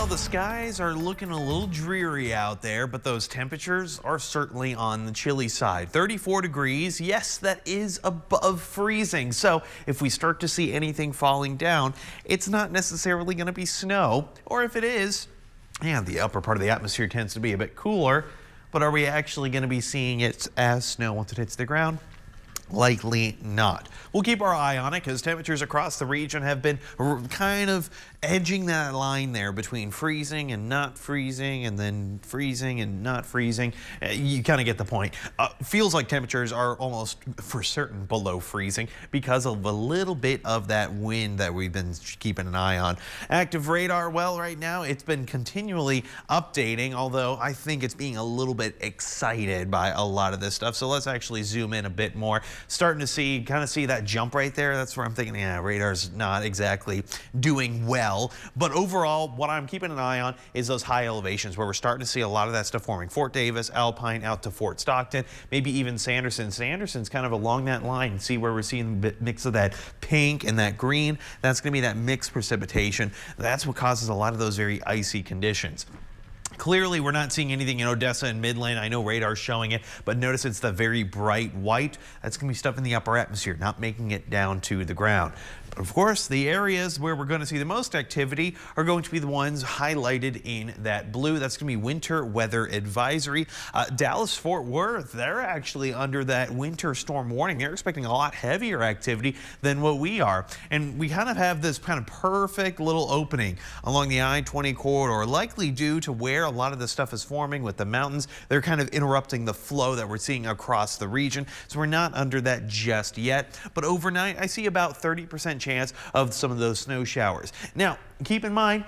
Well, the skies are looking a little dreary out there, but those temperatures are certainly on the chilly side. 34 degrees, yes, that is above freezing. So if we start to see anything falling down, it's not necessarily going to be snow, or if it is, yeah, the upper part of the atmosphere tends to be a bit cooler, but are we actually going to be seeing it as snow once it hits the ground? Likely not. We'll keep our eye on it because temperatures across the region have been kind of edging that line there between freezing and not freezing, and then freezing and not freezing. You kind of get the point. Feels like temperatures are almost for certain below freezing because of a little bit of that wind that we've been keeping an eye on. Active radar, well, right now it's been continually updating, although I think it's being a little bit excited by a lot of this stuff. So let's actually zoom in a bit more. Starting to kind of see that jump right there. That's where I'm thinking, yeah, radar's not exactly doing well. But overall, what I'm keeping an eye on is those high elevations where we're starting to see a lot of that stuff forming. Fort Davis, Alpine, out to Fort Stockton, maybe even Sanderson. Sanderson's kind of along that line. See where we're seeing the mix of that pink and that green? That's going to be that mixed precipitation. That's what causes a lot of those very icy conditions. Clearly, we're not seeing anything in Odessa and Midland. I know radar's showing it, but notice it's the very bright white. That's going to be stuff in the upper atmosphere, not making it down to the ground. But of course, the areas where we're going to see the most activity are going to be the ones highlighted in that blue. That's going to be winter weather advisory. Dallas-Fort Worth, they're actually under that winter storm warning. They're expecting a lot heavier activity than what we are. And we kind of have this kind of perfect little opening along the I-20 corridor, likely due to where a lot of this stuff is forming with the mountains. They're kind of interrupting the flow that we're seeing across the region. So we're not under that just yet. But overnight, I see about 30% chance of some of those snow showers. Now, keep in mind,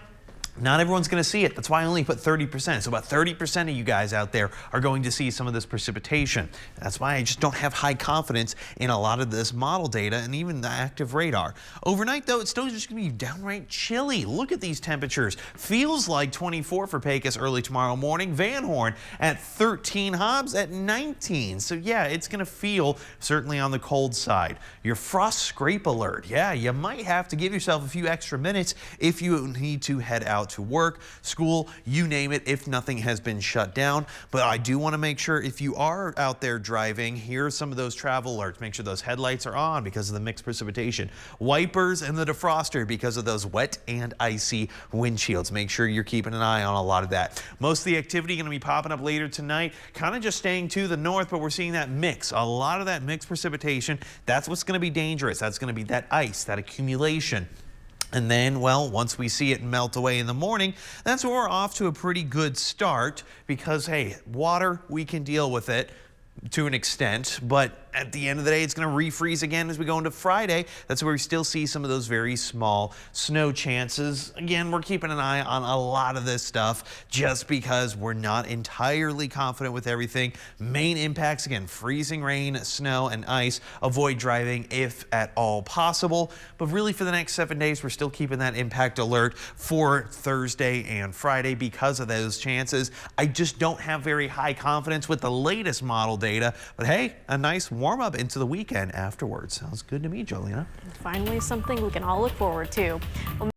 not everyone's going to see it. That's why I only put 30%. So about 30% of you guys out there are going to see some of this precipitation. That's why I just don't have high confidence in a lot of this model data and even the active radar. Overnight, though, it's still just going to be downright chilly. Look at these temperatures. Feels like 24 for Pecos early tomorrow morning. Van Horn at 13, Hobbs at 19. So yeah, it's going to feel certainly on the cold side. Your frost scrape alert. Yeah, you might have to give yourself a few extra minutes if you need to head out to work, school, you name it, if nothing has been shut down. But I do want to make sure if you are out there driving, here's some of those travel alerts. Make sure those headlights are on because of the mixed precipitation. Wipers and the defroster because of those wet and icy windshields. Make sure you're keeping an eye on a lot of that. Most of the activity going to be popping up later tonight, kind of just staying to the north, but we're seeing that mix. A lot of that mixed precipitation. That's what's going to be dangerous. That's going to be that ice, that accumulation. And then, well, once we see it melt away in the morning, that's where we're off to a pretty good start because, hey, water, we can deal with it to an extent, but at the end of the day, it's going to refreeze again as we go into Friday. That's where we still see some of those very small snow chances. Again, we're keeping an eye on a lot of this stuff just because we're not entirely confident with everything. Main impacts, again, freezing rain, snow, and ice. Avoid driving if at all possible. But really for the next 7 days, we're still keeping that impact alert for Thursday and Friday because of those chances. I just don't have very high confidence with the latest model data, but hey, a nice warm up into the weekend afterwards. Sounds good to me, Jolena. Finally, something we can all look forward to. Well,